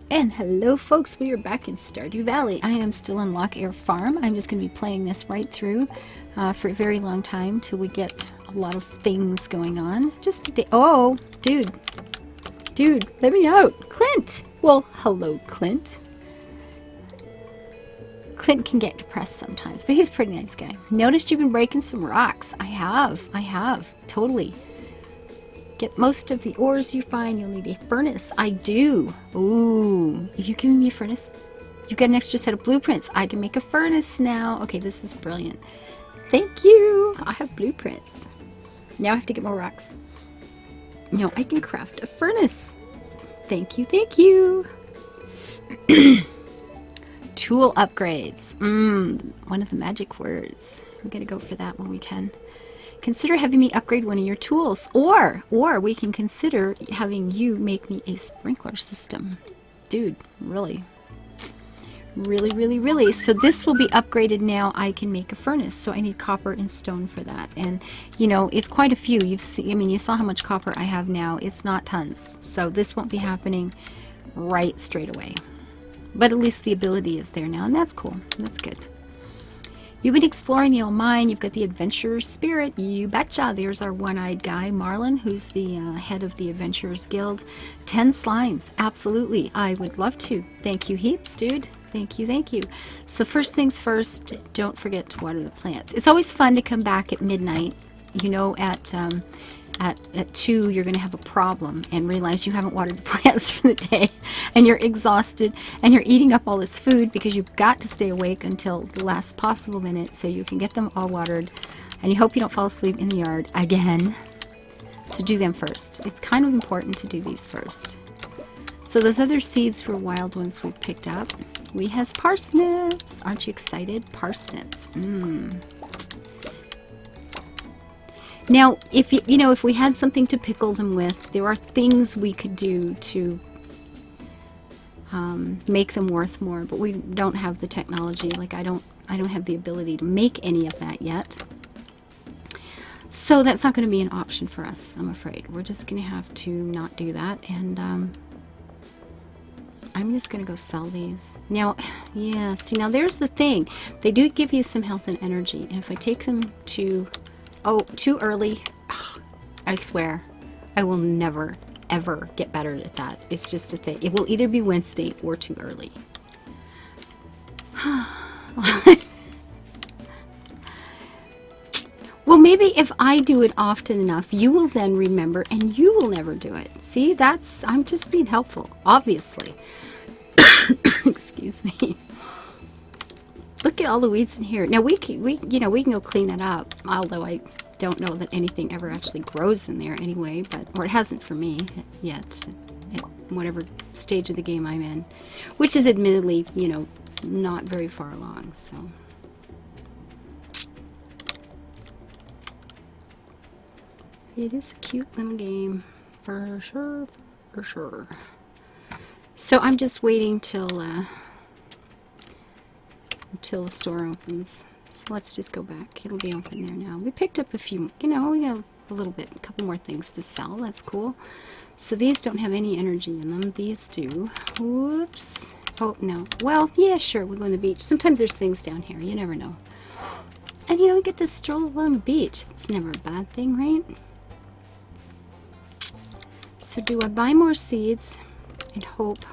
And hello folks, we are back in Stardew Valley. I am still in Lock Air Farm. I'm just going to be playing this right through for a very long time till we get a lot of things going on. Just today. Oh, dude, let me out. Clint! Well, hello, Clint. Clint can get depressed sometimes, but he's a pretty nice guy. Noticed you've been breaking some rocks. I have, totally. Get most of the ores you find. You'll need a furnace. I do. Ooh, are you giving me a furnace? You got an extra set of blueprints. I can make a furnace now. Okay, this is brilliant. Thank you. I have blueprints. Now I have to get more rocks. No, I can craft a furnace. Thank you, thank you. Tool upgrades. One of the magic words. We're gonna go for that when we can. Consider having me upgrade one of your tools, or we can consider having you make me a sprinkler system. Dude, really. So this will be upgraded now. I can make a furnace, so I need copper and stone for that. And you know, it's quite a few. You've seen, I mean, you saw how much copper I have now. It's not tons, so this won't be happening right straight away. But at least the ability is there now, and that's cool. That's good. You've been exploring the old mine. You've got the adventurer's spirit. You betcha. There's our one-eyed guy, Marlon, who's the head of the Adventurers Guild. 10 slimes. Absolutely. I would love to. Thank you heaps, dude. Thank you, thank you. So first things first, don't forget to water the plants. It's always fun to come back at midnight. You know, at 2 you're going to have a problem and realize you haven't watered the plants for the day, and you're exhausted and you're eating up all this food because you've got to stay awake until the last possible minute so you can get them all watered, and you hope you don't fall asleep in the yard again. So do them first. It's kind of important to do these first. So those other seeds were wild ones we picked up. We has parsnips. Aren't you excited? Parsnips. Now, if if we had something to pickle them with, there are things we could do to make them worth more, but we don't have the technology. Like I don't have the ability to make any of that yet. So that's not going to be an option for us, I'm afraid. We're just going to have to not do that, and I'm just going to go sell these. Now, yeah, see, now there's the thing. They do give you some health and energy, and if I take them to... Oh, too early. Ugh, I swear, I will never, ever get better at that. It's just a thing. It will either be Wednesday or too early. Well, maybe if I do it often enough, you will then remember and you will never do it. See, I'm just being helpful, obviously. Excuse me. Look at all the weeds in here. Now we can go clean that up. Although I don't know that anything ever actually grows in there anyway, or it hasn't for me yet. At whatever stage of the game I'm in, which is admittedly, not very far along. So it is a cute little game, for sure, for sure. So I'm just waiting till the store opens. So let's just go back. It'll be open there now. We picked up a few, we got a little bit, a couple more things to sell. That's cool. So these don't have any energy in them. These do. Whoops. Oh, no. Well, yeah, sure. We'll go on the beach. Sometimes there's things down here. You never know. And we get to stroll along the beach. It's never a bad thing, right? So do I buy more seeds and hope?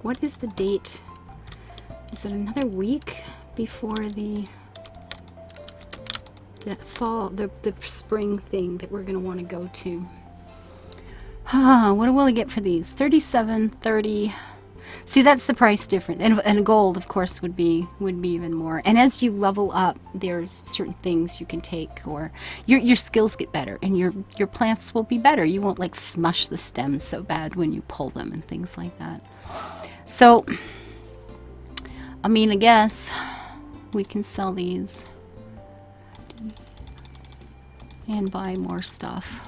What is the date? Is it another week before the fall, the spring thing that we're going to want to go to? What will I get for these? 37, 30. See, that's the price difference. And gold, of course, would be even more. And as you level up, there's certain things you can take, or your skills get better, and your plants will be better. You won't like smush the stems so bad when you pull them and things like that. So, I mean, I guess we can sell these and buy more stuff.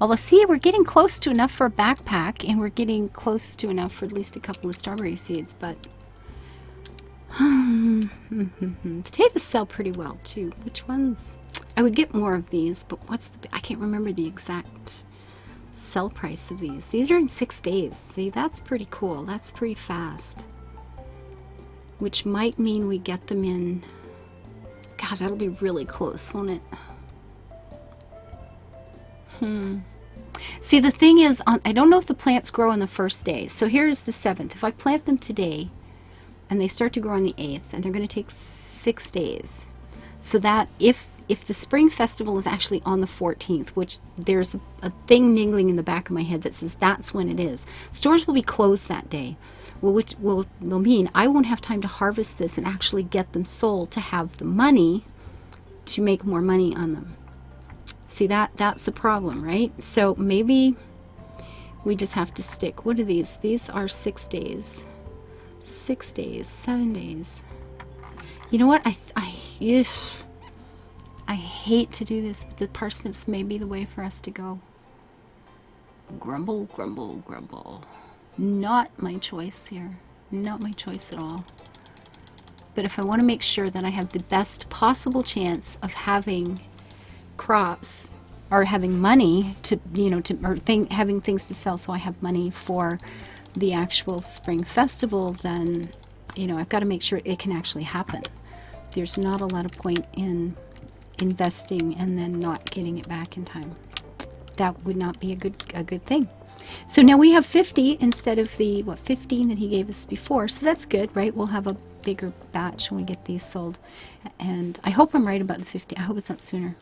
Although, see, we're getting close to enough for a backpack, and we're getting close to enough for at least a couple of strawberry seeds, but potatoes sell pretty well, too. Which ones? I would get more of these, but I can't remember the exact sell price of these. These are in 6 days. See, that's pretty cool. That's pretty fast. Which might mean we get them in... God, that'll be really close, won't it? See, the thing is, I don't know if the plants grow on the first day. So here's the 7th. If I plant them today, and they start to grow on the 8th, and they're going to take 6 days. So that if the spring festival is actually on the 14th, which there's a thing niggling in the back of my head that says that's when it is, stores will be closed that day. Well, which will mean I won't have time to harvest this and actually get them sold to have the money to make more money on them. See, that's a problem, right? So maybe we just have to stick. What are these? These are 6 days. 6 days, 7 days. You know what? I hate to do this, but the parsnips may be the way for us to go. Grumble, grumble, grumble. Not my choice here. Not my choice at all. But if I want to make sure that I have the best possible chance of having crops or having money to, having things to sell, so I have money for the actual spring festival, then, I've got to make sure it can actually happen. There's not a lot of point in investing and then not getting it back in time. That would not be a good thing. So now we have 50 instead of the 15 that he gave us before. So that's good, right? We'll have a bigger batch when we get these sold. And I hope I'm right about the 50. I hope it's not sooner.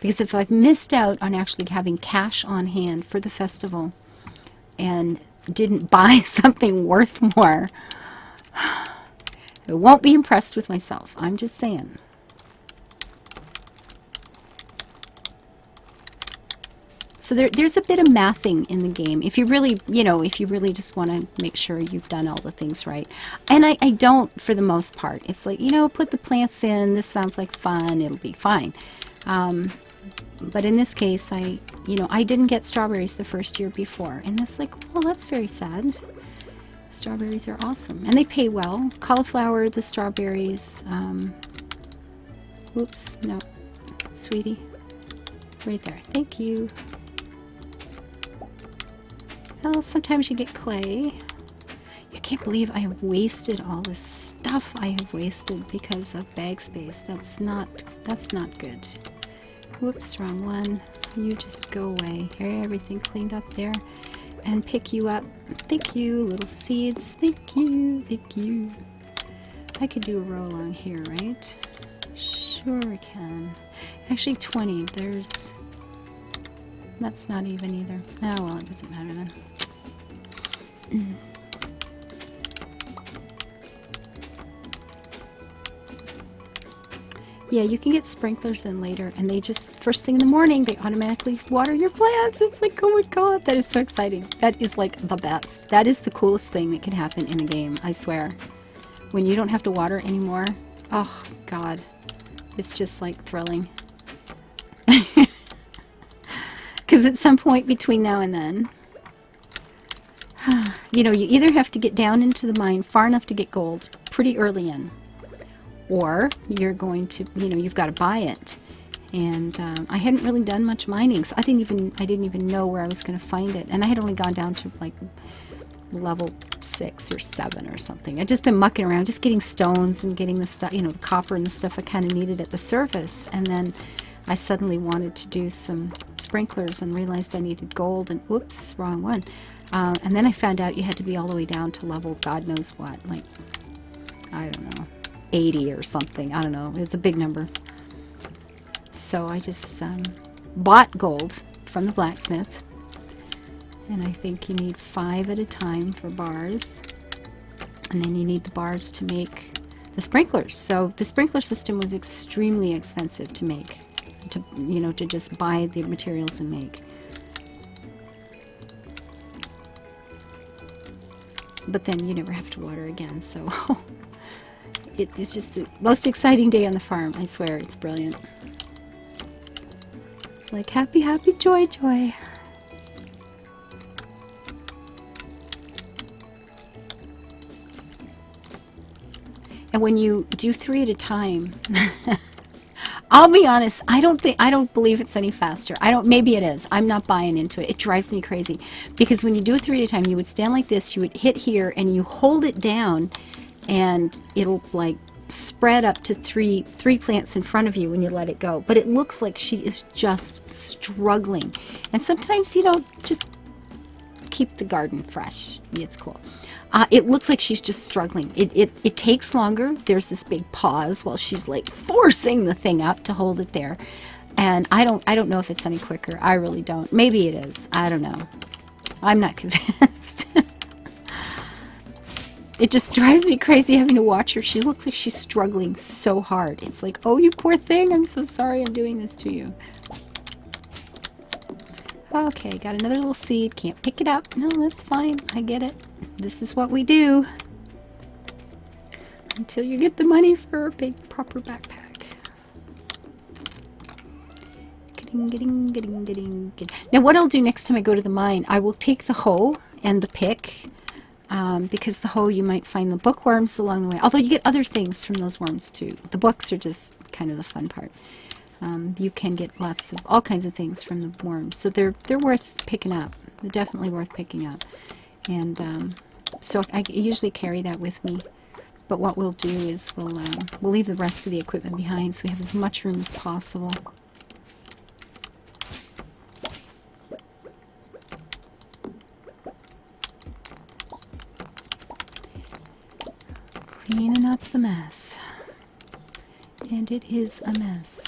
Because if I've missed out on actually having cash on hand for the festival and didn't buy something worth more, I won't be impressed with myself. I'm just saying. So there's a bit of mathing in the game. If you really, if you really just want to make sure you've done all the things right. And I don't, for the most part. It's like, put the plants in. This sounds like fun. It'll be fine. But in this case, I didn't get strawberries the first year before. And it's like, well, that's very sad. Strawberries are awesome. And they pay well. Cauliflower, the strawberries. Oops, no. Sweetie. Right there. Thank you. Well, sometimes you get clay. I can't believe I have wasted all this stuff I have wasted because of bag space. That's not good. Whoops, wrong one. You just go away. Everything cleaned up there. And pick you up. Thank you, little seeds. Thank you, thank you. I could do a row along here, right? Sure I can. Actually, 20. That's not even either. Oh, well, it doesn't matter then. Yeah, you can get sprinklers in later, and they just, first thing in the morning, they automatically water your plants. It's like, oh my god, that is so exciting. That is like the best. That is the coolest thing that can happen in a game, I swear. When you don't have to water anymore, oh god, it's just like thrilling. Because at some point between now and then, you either have to get down into the mine far enough to get gold pretty early in, or you're going to, you've got to buy it. And I hadn't really done much mining, so I didn't even know where I was going to find it. And I had only gone down to like level 6 or 7 or something. I'd just been mucking around, just getting stones and getting the stuff, the copper and the stuff I kind of needed at the surface. And then I suddenly wanted to do some sprinklers and realized I needed gold, and whoops, wrong one. And then I found out you had to be all the way down to level God knows what, like, I don't know, 80 or something. I don't know. It's a big number. So I just bought gold from the blacksmith. And I think you need 5 at a time for bars. And then you need the bars to make the sprinklers. So the sprinkler system was extremely expensive to make. To just buy the materials and make. But then you never have to water again, so it's just the most exciting day on the farm. I swear, it's brilliant. Like happy, happy, joy, joy. And when you do 3 at a time, I'll be honest, I don't believe it's any faster. Maybe it is. I'm not buying into it. It drives me crazy. Because when you do it 3 at a time, you would stand like this, you would hit here, and you hold it down, and it'll like spread up to three plants in front of you when you let it go. But it looks like she is just struggling. And sometimes, you know, just keep the garden fresh. It's cool. It looks like she's just struggling. It takes longer. There's this big pause while she's like forcing the thing up to hold it there. And I don't know if it's any quicker. I really don't. Maybe it is. I don't know. I'm not convinced. It just drives me crazy having to watch her. She looks like she's struggling so hard. It's like, oh, you poor thing. I'm so sorry I'm doing this to you. Okay, got another little seed. Can't pick it up. No, that's fine. I get it. This is what we do. Until you get the money for a big, proper backpack. Getting. Now, what I'll do next time I go to the mine, I will take the hoe and the pick. Because the hoe, you might find the bookworms along the way. Although you get other things from those worms, too. The books are just kind of the fun part. You can get lots of all kinds of things from the worms, so they're worth picking up. They're definitely worth picking up, and so I usually carry that with me. But what we'll do is we'll leave the rest of the equipment behind, so we have as much room as possible. Cleaning up the mess, and it is a mess.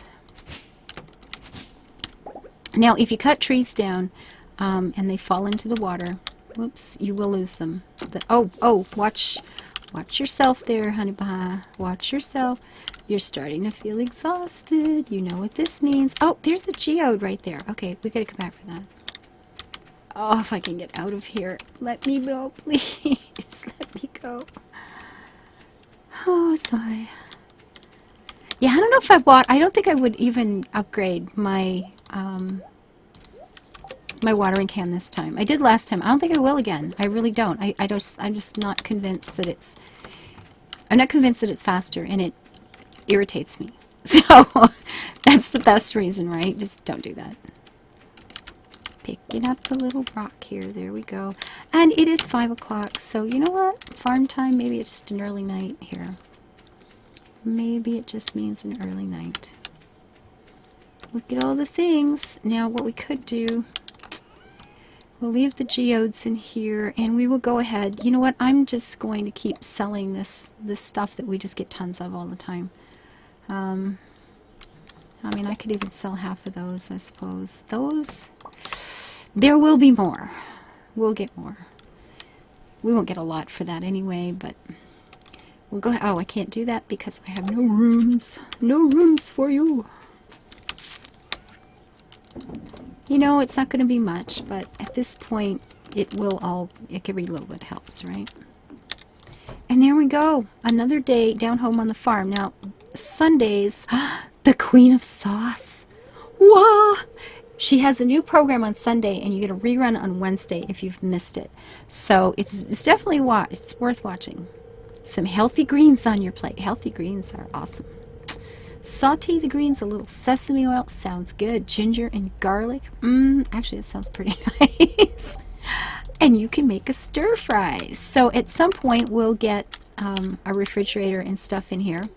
Now, if you cut trees down and they fall into the water, whoops, you will lose them. Watch yourself there, honey pie. Watch yourself. You're starting to feel exhausted. You know what this means. Oh, there's a geode right there. Okay, we gotta come back for that. Oh, if I can get out of here. Let me go, please. Let me go. Oh, sigh. Yeah, I don't know if I don't think I would even upgrade my my watering can this time. I did last time. I don't think I will again. I really don't. I'm just not convinced that I'm not convinced that it's faster, and it irritates me. So that's the best reason, right? Just don't do that. Picking up the little rock here. There we go. And it is 5 o'clock, so you know what? Farm time, maybe it's just an early night here. Maybe it just means an early night. Look at all the things. Now what we could do, we'll leave the geodes in here, and we will go ahead. You know what? I'm just going to keep selling this stuff that we just get tons of all the time. I mean, I could even sell half of those, I suppose. Those, there will be more. We'll get more. We won't get a lot for that anyway, but we'll go. Oh, I can't do that because I have no rooms. No rooms for you. You know, it's not going to be much, but at this point, it every little bit helps, right? And there we go. Another day down home on the farm. Now, Sundays, the Queen of Sauce. Wow! She has a new program on Sunday, and you get a rerun on Wednesday if you've missed it. So it's definitely it's worth watching. Some healthy greens on your plate. Healthy greens are awesome. Saute the greens, a little sesame oil. Sounds good. Ginger and garlic. Actually, it sounds pretty nice. And you can make a stir fry. So at some point, we'll get a refrigerator and stuff in here.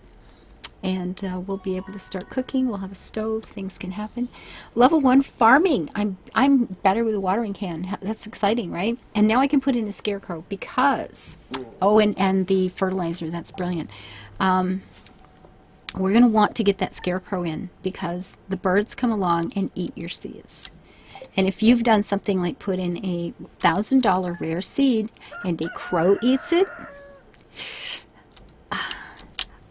And we'll be able to start cooking. We'll have a stove. Things can happen. Level 1 farming. I'm better with a watering can. That's exciting, right? And now I can put in a scarecrow because... Oh, and the fertilizer. That's brilliant. We're going to want to get that scarecrow in because the birds come along and eat your seeds. And if you've done something like put in a $1,000 rare seed and a crow eats it...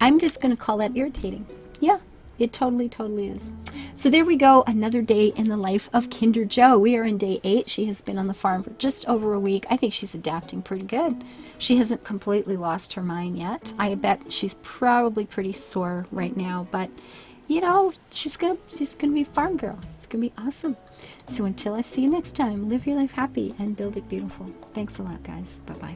I'm just going to call that irritating. Yeah, it totally is. So there we go, another day in the life of Kinder Joe. We are in day 8. She has been on the farm for just over a week. I think she's adapting pretty good. She hasn't completely lost her mind yet. I bet she's probably pretty sore right now, but you know, she's gonna be a farm girl. It's gonna be awesome. So until I see you next time, live your life happy and build it beautiful. Thanks a lot, guys. Bye-bye.